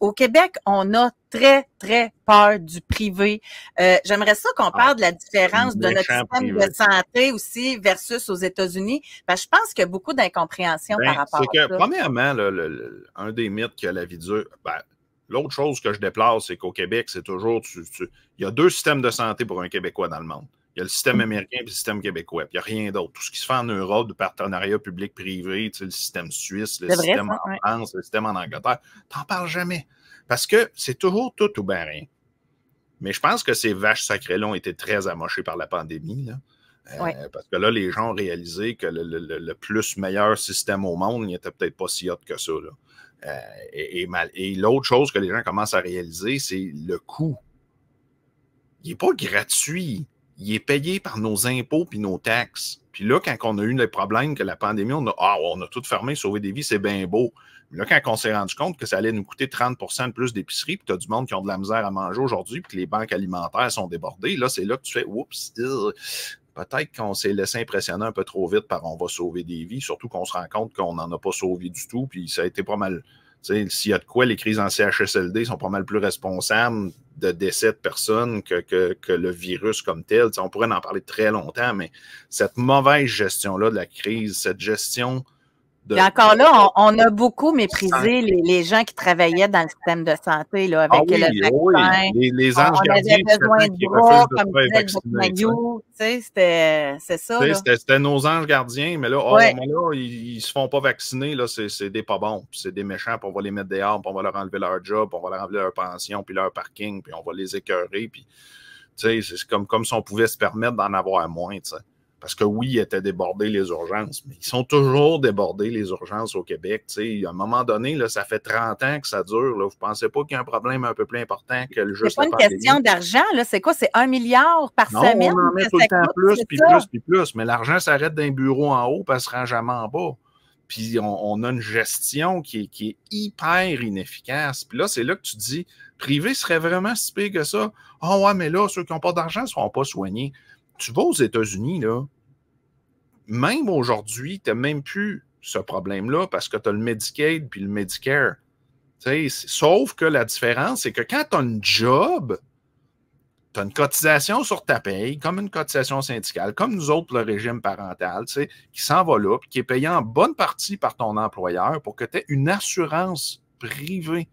Au Québec, on a très, très peur du privé. J'aimerais ça qu'on parle de la différence de notre système privé. de santé aussi versus aux États-Unis. Je pense qu'il y a beaucoup d'incompréhension par rapport à ça. Premièrement, un des mythes qui a la vie dure, l'autre chose que je déplore, c'est qu'au Québec, c'est toujours... il y a deux systèmes de santé pour un Québécois dans le monde. Il y a le système américain et le système québécois. Il n'y a rien d'autre. Tout ce qui se fait en Europe, de partenariat public-privé, le système suisse, le système en France, le système en Angleterre, t'en parles jamais. Parce que c'est toujours tout ou bien rien. Mais je pense que ces vaches sacrées-là ont été très amochées par la pandémie. Là. Parce que là, les gens ont réalisé que le plus meilleur système au monde n'était peut-être pas si hot que ça. Là. Et l'autre chose que les gens commencent à réaliser, c'est le coût. Il n'est pas gratuit. Il est payé par nos impôts puis nos taxes. Puis là, quand on a eu des problèmes, que la pandémie, on a tout fermé, sauver des vies, c'est bien beau. Mais là, quand on s'est rendu compte que ça allait nous coûter 30 % de plus d'épicerie, puis tu as du monde qui ont de la misère à manger aujourd'hui, puis que les banques alimentaires sont débordées, là, c'est là que tu fais « Oups, peut-être qu'on s'est laissé impressionner un peu trop vite par on va sauver des vies », surtout qu'on se rend compte qu'on n'en a pas sauvé du tout, puis ça a été pas mal... S'il y a de quoi, les crises en CHSLD sont pas mal plus responsables de décès de personnes que le virus comme tel. On pourrait en parler très longtemps, mais cette mauvaise gestion-là de la crise, cette gestion Et encore là, on a beaucoup méprisé les gens qui travaillaient dans le système de santé là, avec le vaccin. Les anges gardiens avait besoin de bras, comme disait Magnou. C'est ça. C'était nos anges gardiens, mais là, mais là ils se font pas vacciner, là, c'est des pas bons, c'est des méchants, puis on va les mettre dehors, puis on va leur enlever leur job, puis on va leur enlever leur pension, puis leur parking, puis on va les écœurer, puis c'est comme si on pouvait se permettre d'en avoir moins, tu sais. Parce que oui, ils étaient débordés les urgences, mais ils sont toujours débordés les urgences au Québec. T'sais. À un moment donné, là, ça fait 30 ans que ça dure. Là. Vous ne pensez pas qu'il y a un problème un peu plus important que le juste la pandémie? C'est pas une question d'argent. C'est quoi? C'est 1 milliard par semaine? On en met tout le temps plus, puis plus, puis plus. Mais l'argent s'arrête d'un bureau en haut, puis elle ne se rend jamais en bas. Puis on a une gestion qui est hyper inefficace. Puis là, c'est là que tu te dis, privé serait vraiment si pire que ça. Ouais, mais là, ceux qui n'ont pas d'argent ne seront pas soignés. Tu vas aux États-Unis, là, même aujourd'hui, tu n'as même plus ce problème-là parce que tu as le Medicaid puis le Medicare. Sauf que la différence, c'est que quand tu as une job, tu as une cotisation sur ta paye, comme une cotisation syndicale, comme nous autres, le régime parental, qui s'en va là, puis qui est payé en bonne partie par ton employeur pour que tu aies une assurance privée.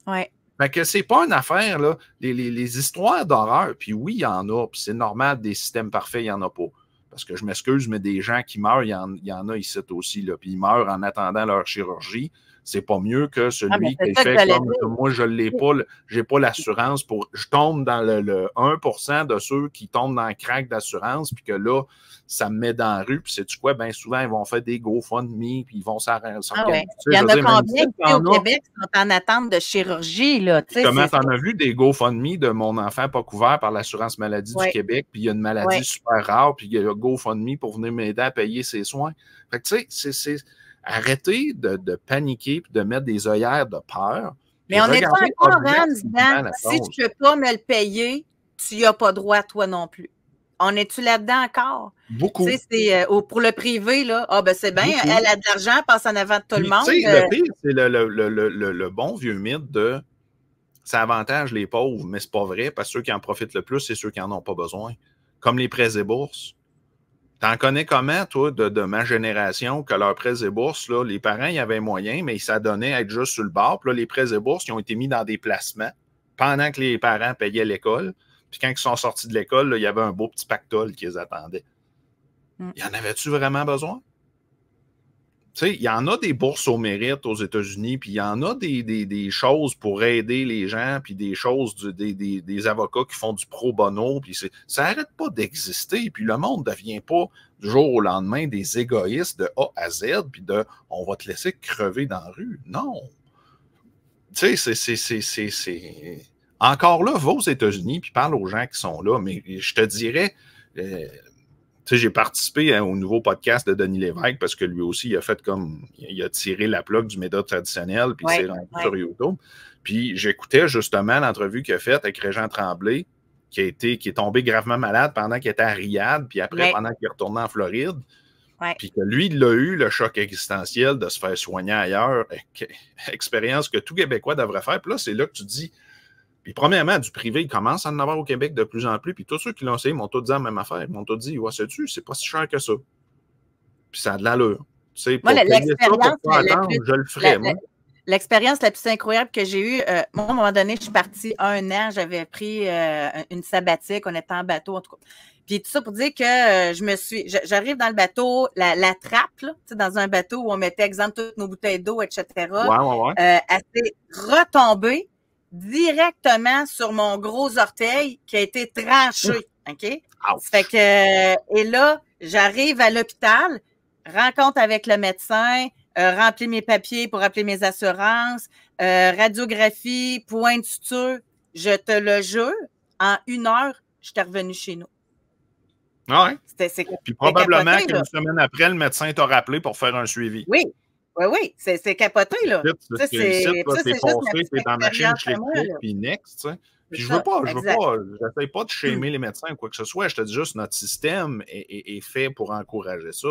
Ouais. Fait que c'est pas une affaire, là. Les histoires d'horreur, puis oui, il y en a, puis c'est normal, des systèmes parfaits, il n'y en a pas. Parce que je m'excuse, mais des gens qui meurent, il y en a ici aussi, là. Puis ils meurent en attendant leur chirurgie. C'est pas mieux que celui qui fait comme moi, je l'ai pas, j'ai pas l'assurance pour. Je tombe dans le 1% de ceux qui tombent dans le crack d'assurance, puis que là, ça me met dans la rue, puis sais-tu quoi? Bien souvent, ils vont faire des GoFundMe, puis ils vont s'organiser. Il y en a combien qui, au Québec, sont en attente de chirurgie, là? Comment t'en as vu des GoFundMe de mon enfant pas couvert par l'assurance maladie du Québec, puis il y a une maladie super rare, puis il y a GoFundMe pour venir m'aider à payer ses soins. Fait que tu sais, c'est arrêter de paniquer et de mettre des œillères de peur. Mais on n'est pas encore en disant, si tu ne peux pas me le payer, tu n'y as pas droit, toi non plus. On est-tu là-dedans encore? Beaucoup. Pour le privé, là, c'est bien, elle a de l'argent, passe en avant de tout le monde. Le pire, c'est le bon vieux mythe de ça avantage les pauvres, mais c'est pas vrai, parce que ceux qui en profitent le plus, c'est ceux qui n'en ont pas besoin. Comme les prêts et bourses. T'en connais comment, toi, de ma génération, que leurs prêts et bourses, là, les parents, il y avait moyen, mais ils s'adonnaient à être juste sur le bord. Puis là, les prêts et bourses, ils ont été mis dans des placements pendant que les parents payaient l'école. Puis quand ils sont sortis de l'école, il y avait un beau petit pactole qui les attendait. Y en avait-tu vraiment besoin? Tu sais, il y en a des bourses au mérite aux États-Unis, puis il y en a des choses pour aider les gens, puis des choses, des avocats qui font du pro bono, puis ça n'arrête pas d'exister, puis le monde ne devient pas du jour au lendemain des égoïstes de A à Z, puis de « on va te laisser crever dans la rue ». Non. Tu sais, c'est... Encore là, va aux États-Unis, puis parle aux gens qui sont là, mais je te dirais... Tu sais, j'ai participé au nouveau podcast de Denis Lévesque parce que lui aussi, il a fait comme... Il a tiré la plug du média traditionnel, puis il s'est rendu sur YouTube. Puis j'écoutais justement l'entrevue qu'il a faite avec Régent Tremblay, qui est tombé gravement malade pendant qu'il était à Riyad, puis après, pendant qu'il est retourné en Floride. Ouais. Puis que lui, il a eu le choc existentiel de se faire soigner ailleurs, expérience que tout Québécois devrait faire. Puis là, c'est là que tu dis, puis premièrement, du privé, il commence à en avoir au Québec de plus en plus, puis tous ceux qui l'ont essayé m'ont tous dit la même affaire. Ils m'ont tous dit, ouais, sais-tu, c'est pas si cher que ça. Puis ça a de l'allure. Tu sais, pour payer ça, pour pas attendre, je le ferais, moi. L'expérience la plus incroyable que j'ai eue, moi, à un moment donné, je suis partie 1 an, j'avais pris une sabbatique, on était en bateau, en tout cas. Puis tout ça pour dire que j'arrive dans le bateau, la trappe, là, dans un bateau où on mettait, exemple, toutes nos bouteilles d'eau, etc. Ouais. Elle s'est retombée directement sur mon gros orteil qui a été tranché, OK? Ouch. Fait que, et là, j'arrive à l'hôpital, rencontre avec le médecin, remplis mes papiers pour appeler mes assurances, radiographie, point de suture. Je te le jure, en 1 heure, je t'ai revenu chez nous. Ouais. Puis probablement capoté, qu'une semaine après, le médecin t'a rappelé pour faire un suivi. Oui. Oui, c'est capoté, là. C'est passé, t'es dans la machine chez Click, puis next, tu sais. Puis j'essaie pas de shamer les médecins ou quoi que ce soit. Je te dis juste, notre système est fait pour encourager ça.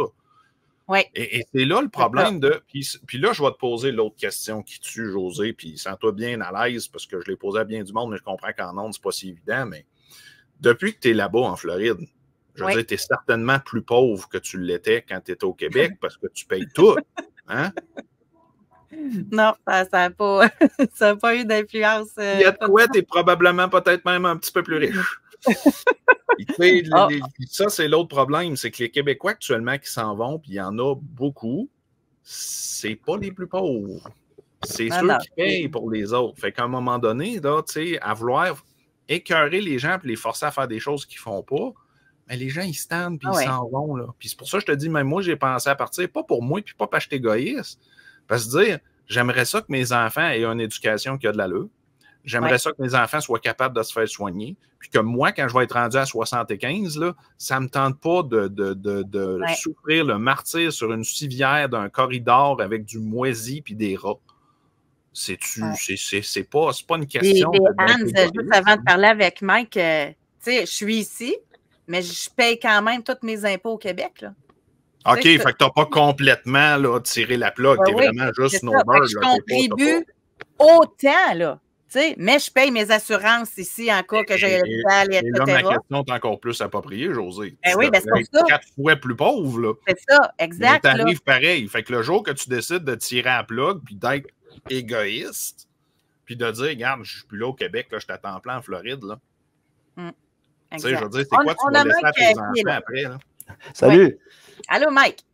Oui. Et c'est là le problème de. Puis là, je vais te poser l'autre question qui tue, José, puis sens-toi bien à l'aise, parce que je l'ai posé à bien du monde, mais je comprends qu'en ondes, c'est pas si évident, mais depuis que tu es là-bas en Floride, je veux dire, tu es certainement plus pauvre que tu l'étais quand tu étais au Québec parce que tu payes tout. Hein? Non, ça n'a pas eu d'influence. Il y a de quoi, tu es probablement peut-être même un petit peu plus riche. Ça, c'est l'autre problème, c'est que les Québécois actuellement qui s'en vont, puis il y en a beaucoup, c'est pas les plus pauvres. C'est ceux qui payent pour les autres. Fait qu'à un moment donné, là, à vouloir écœurer les gens et les forcer à faire des choses qu'ils font pas, mais les gens, ils se tannent puis ils s'en vont. Là. Puis c'est pour ça que je te dis, même moi, j'ai pensé à partir, pas pour moi, puis pas parce que je suis égoïste. Parce que dire, j'aimerais ça que mes enfants aient une éducation qui a de l'allure. J'aimerais ça que mes enfants soient capables de se faire soigner. Puis que moi, quand je vais être rendu à 75, là, ça ne me tente pas de souffrir le martyre sur une civière d'un corridor avec du moisi puis des rats. C'est pas une question. Anne, juste avant de parler avec Mike, tu sais, je suis ici, mais je paye quand même tous mes impôts au Québec. Là. OK, fait que tu n'as pas complètement là, tiré la plug. Tu es vraiment juste snowbird. Je contribue autant, là. T'sais, mais je paye mes assurances ici en cas que j'ai l'hôpital, etc. Et là, ma question est encore plus appropriée, José. Oui, c'est pour ça. 4 fois plus pauvre, là. C'est ça, exact. Mais t'arrives pareil. Fait que le jour que tu décides de tirer à la plug puis d'être égoïste, puis de dire, regarde, je suis plus là au Québec, là, je t'attends plein en Floride, là. Tu sais, je veux dire, c'est quoi tu vas laisser à tes enfants après, là? Salut! Ouais. Allô, Mike?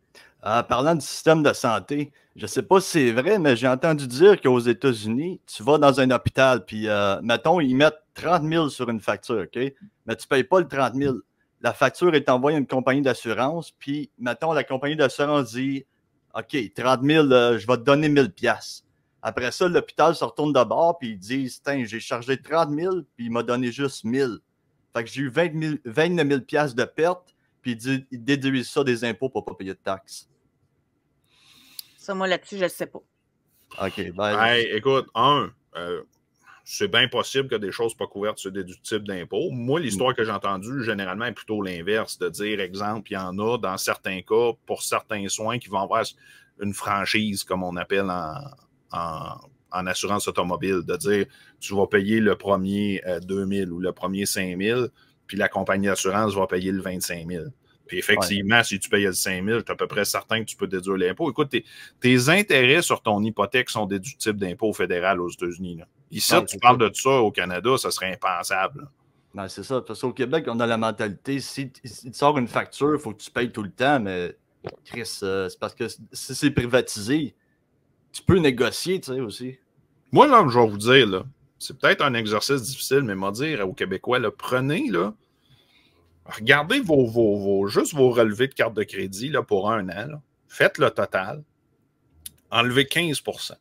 Parlant du système de santé, je ne sais pas si c'est vrai, mais j'ai entendu dire qu'aux États-Unis, tu vas dans un hôpital, puis mettons, ils mettent 30 000 sur une facture, OK? Mais tu ne payes pas le 30 000. La facture est envoyée à une compagnie d'assurance, puis mettons, la compagnie d'assurance dit OK, 30 000, je vais te donner 1 000 $. Après ça, l'hôpital se retourne de bord, puis ils disent j'ai chargé 30 000, puis il m'a donné juste 1 000. Fait que j'ai eu 29 000 $ de perte, puis ils déduisent ça des impôts pour ne pas payer de taxes. Ça, moi, là-dessus, je ne sais pas. OK. Écoute, c'est bien possible que des choses pas couvertes soient déductibles d'impôts. Moi, l'histoire que j'ai entendue, généralement, est plutôt l'inverse, de dire, exemple, il y en a, dans certains cas, pour certains soins, qui vont avoir une franchise, comme on appelle en assurance automobile, de dire, tu vas payer le premier 2 000 ou le premier 5 000, puis la compagnie d'assurance va payer le 25 000. Puis effectivement, si tu payes le 5 000, tu es à peu près certain que tu peux déduire l'impôt. Écoute, tes intérêts sur ton hypothèque sont déductibles d'impôt fédéral aux États-Unis. Ici, tu parles de ça au Canada, ça serait impensable. Non, c'est ça. Parce qu'au Québec, on a la mentalité, si tu sors une facture, il faut que tu payes tout le temps, mais Chris, c'est parce que si c'est privatisé, tu peux négocier, tu sais, aussi. Moi, là, je vais vous dire, là, c'est peut-être un exercice difficile, mais moi dire aux Québécois, là, prenez, là, regardez juste vos relevés de carte de crédit là, pour 1 an. Là. Faites le total. Enlevez 15 %.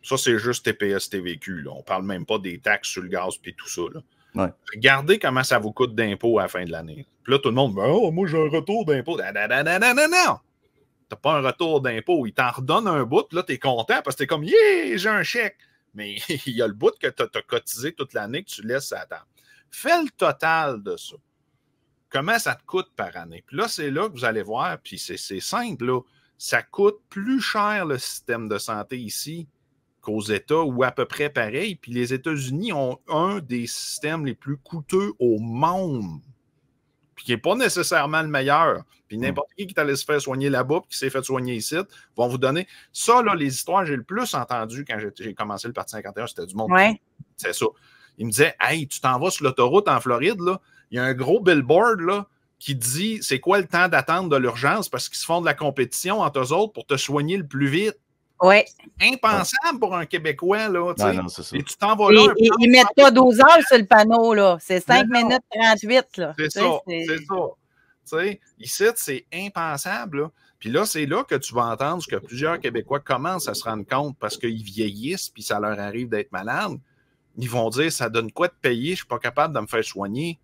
Ça, c'est juste TPS, TVQ. Là. On ne parle même pas des taxes sur le gaz et tout ça. Là. Ouais. Regardez comment ça vous coûte d'impôt à la fin de l'année. Puis là, tout le monde dit oh, moi, j'ai un retour d'impôt. Non! Tu n'as pas un retour d'impôt. Il t'en redonne un bout. Là, tu es content parce que tu es comme yeah, j'ai un chèque. Mais il y a le bout que tu as cotisé toute l'année que tu laisses à la table. Fais le total de ça. comment ça te coûte par année? Puis là, c'est là que vous allez voir, puis c'est simple, là. Ça coûte plus cher le système de santé ici qu'aux États, ou à peu près pareil. Puis les États-Unis ont un des systèmes les plus coûteux au monde, puis qui n'est pas nécessairement le meilleur. Puis n'importe qui est allé se faire soigner là-bas, puis qui s'est fait soigner ici, vont vous donner. Ça, là, les histoires que j'ai le plus entendues quand j'ai commencé le Parti 51, c'était du monde. Ouais. C'est ça. Ils me disaient, hey, tu t'en vas sur l'autoroute en Floride, là, il y a un gros billboard, là, qui dit c'est quoi le temps d'attente de l'urgence parce qu'ils se font de la compétition entre eux autres pour te soigner le plus vite. Oui. Impensable pour un Québécois, là. Non, c'est ça. Et tu t'en vas là. Ils ne mettent pas 12 heures sur le panneau, là. C'est 5 minutes 38, là. C'est ça. T'sais, ici, c'est impensable. Là. Puis là, c'est là que tu vas entendre ce que plusieurs Québécois commencent à se rendre compte parce qu'ils vieillissent puis ça leur arrive d'être malades. Ils vont dire, ça donne quoi de payer? Je ne suis pas capable de me faire soigner.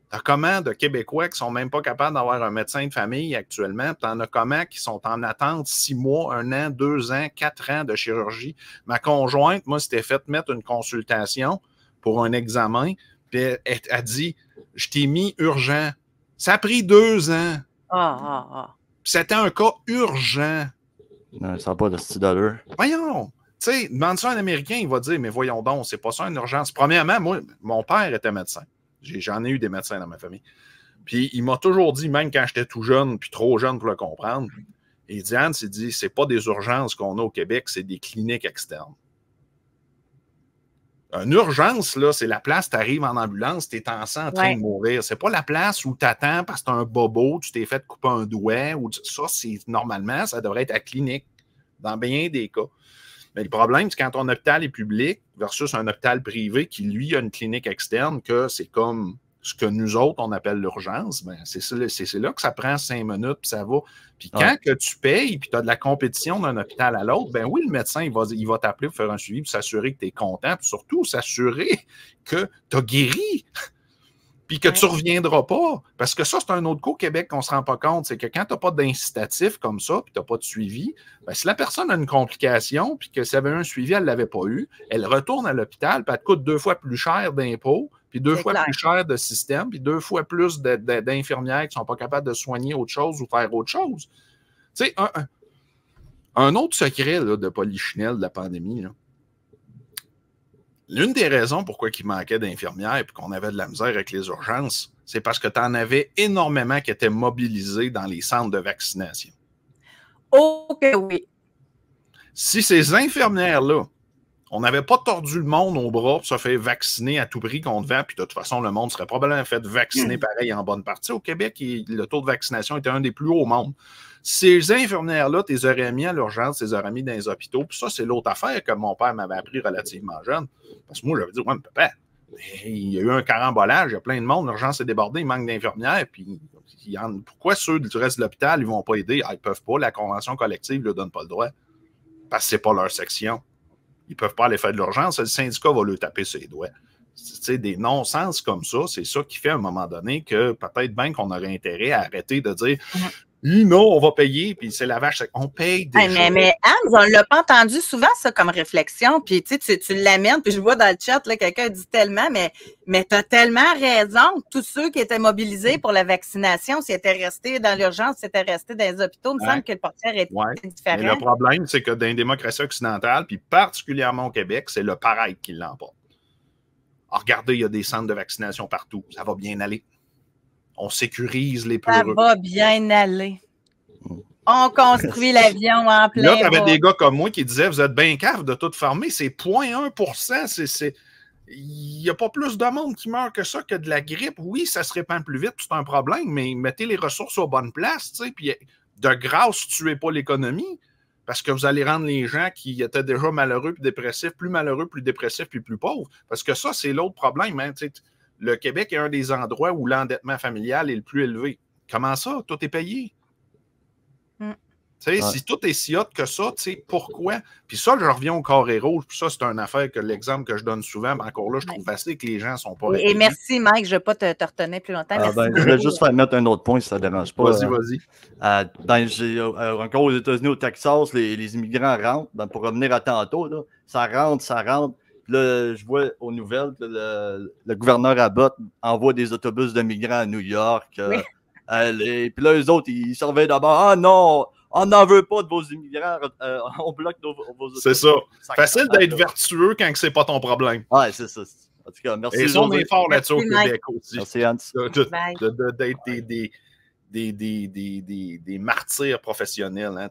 T'as comment de Québécois qui ne sont même pas capables d'avoir un médecin de famille actuellement? T'en as comment qui sont en attente 6 mois, 1 an, 2 ans, 4 ans de chirurgie? Ma conjointe, moi, s'était fait mettre une consultation pour un examen, puis elle a dit, je t'ai mis urgent. Ça a pris 2 ans. C'était un cas urgent. Non, ça n'a pas de style d'allure. Voyons. Tu sais, demande ça à un Américain, il va dire, mais voyons donc, c'est pas ça une urgence. Premièrement, moi, mon père était médecin. J'en ai eu des médecins dans ma famille. Puis il m'a toujours dit, même quand j'étais tout jeune, puis trop jeune pour le comprendre, et Diane s'est dit, c'est pas des urgences qu'on a au Québec, c'est des cliniques externes. Une urgence, là, c'est la place, tu arrives en ambulance, tu es en train de mourir. C'est pas la place où tu attends parce que tu as un bobo, tu t'es fait couper un doigt. Ou ça, c'est normalement, ça devrait être à clinique, dans bien des cas. Mais le problème, c'est quand ton hôpital est public versus un hôpital privé qui, lui, a une clinique externe, que c'est comme ce que nous autres, on appelle l'urgence, ben c'est là que ça prend 5 minutes, puis ça va. Puis quand que tu payes, puis tu as de la compétition d'un hôpital à l'autre, ben oui, le médecin, il va t'appeler pour faire un suivi, pour s'assurer que tu es content, puis surtout s'assurer que tu as guéri, puis que tu ne reviendras pas. Parce que ça, c'est un autre coup au Québec qu'on ne se rend pas compte, c'est que quand tu n'as pas d'incitatif comme ça, puis tu n'as pas de suivi, ben si la personne a une complication, puis que si elle avait un suivi, elle ne l'avait pas eu, elle retourne à l'hôpital, puis elle te coûte 2 fois plus cher d'impôts, puis 2 fois plus cher de système, puis 2 fois plus d'infirmières qui ne sont pas capables de soigner autre chose ou faire autre chose. Tu sais, un autre secret là, de Polichinelle de la pandémie, là, l'une des raisons pourquoi il manquait d'infirmières et qu'on avait de la misère avec les urgences, c'est parce que tu en avais énormément qui étaient mobilisés dans les centres de vaccination. Oh que oui. Si ces infirmières-là, on n'avait pas tordu le monde au bras pour se faire vacciner à tout prix qu'on devait, puis de toute façon, le monde serait probablement fait vacciner pareil en bonne partie. Au Québec, le taux de vaccination était un des plus hauts au monde. Ces infirmières-là, tu les aurais mis à l'urgence, tu les aurais mis dans les hôpitaux. Puis ça, c'est l'autre affaire que mon père m'avait appris relativement jeune. Parce que moi, j'avais dit, ouais, mais papa, il y a eu un carambolage, il y a plein de monde, l'urgence est débordée, il manque d'infirmières. Puis pourquoi ceux du reste de l'hôpital, ils ne vont pas aider? Ah, ils ne peuvent pas, la convention collective ne leur donne pas le droit. Parce que ce n'est pas leur section. Ils ne peuvent pas aller faire de l'urgence, le syndicat va leur taper ses doigts. C'est des non-sens comme ça, c'est ça qui fait à un moment donné que peut-être bien qu'on aurait intérêt à arrêter de dire non, on va payer, puis c'est la vache, on paye déjà. Mais Anne, on ne l'a pas entendu souvent, ça, comme réflexion, puis tu l'amènes, puis je vois dans le chat, là, quelqu'un dit tellement, mais tu as tellement raison, tous ceux qui étaient mobilisés pour la vaccination, s'ils étaient restés dans l'urgence, s'ils étaient restés dans les hôpitaux, il me semble que le portière est différent. Mais le problème, c'est que dans les démocraties occidentales, puis particulièrement au Québec, c'est le paraître qui l'emporte. Regardez, il y a des centres de vaccination partout, ça va bien aller. On sécurise les peureux. Ça va bien aller. On construit l'avion en plein. Là, tu avais des gars comme moi qui disaient, vous êtes bien cave de tout fermer, c'est 0,1%. Il n'y a pas plus de monde qui meurt que ça que de la grippe. Oui, ça se répand plus vite, c'est un problème, mais mettez les ressources aux bonnes places, tu sais, puis de grâce, tuez pas l'économie, parce que vous allez rendre les gens qui étaient déjà malheureux puis dépressifs, plus malheureux, plus dépressifs, puis plus pauvres. Parce que ça, c'est l'autre problème, hein, tu sais. Le Québec est un des endroits où l'endettement familial est le plus élevé. Comment ça? Tout est payé. Si tout est si hot que ça, pourquoi? Puis ça, je reviens au carré rouge. Puis ça, c'est une affaire que l'exemple que je donne souvent, mais encore là, je trouve facile que les gens ne sont pas réveillés. Et merci, Mike. Je ne vais pas te retenir plus longtemps. Je voulais juste faire mettre un autre point, si ça ne dérange pas. Vas-y. Encore aux États-Unis, au Texas, les immigrants rentrent. Pour revenir à tantôt, là, ça rentre. Puis là, je vois aux nouvelles que le gouverneur Abbott envoie des autobus de migrants à New York, à LA. Puis là, eux autres, ils surveillent d'abord. Ah non, on n'en veut pas de vos immigrants. On bloque vos autobus. C'est ça. Facile d'être vertueux quand c'est pas ton problème. Ouais, c'est ça. En tout cas, merci. Et ça, on est fort là-dessus au Québec aussi. Merci, Hans. D'être des martyrs professionnels. Hein,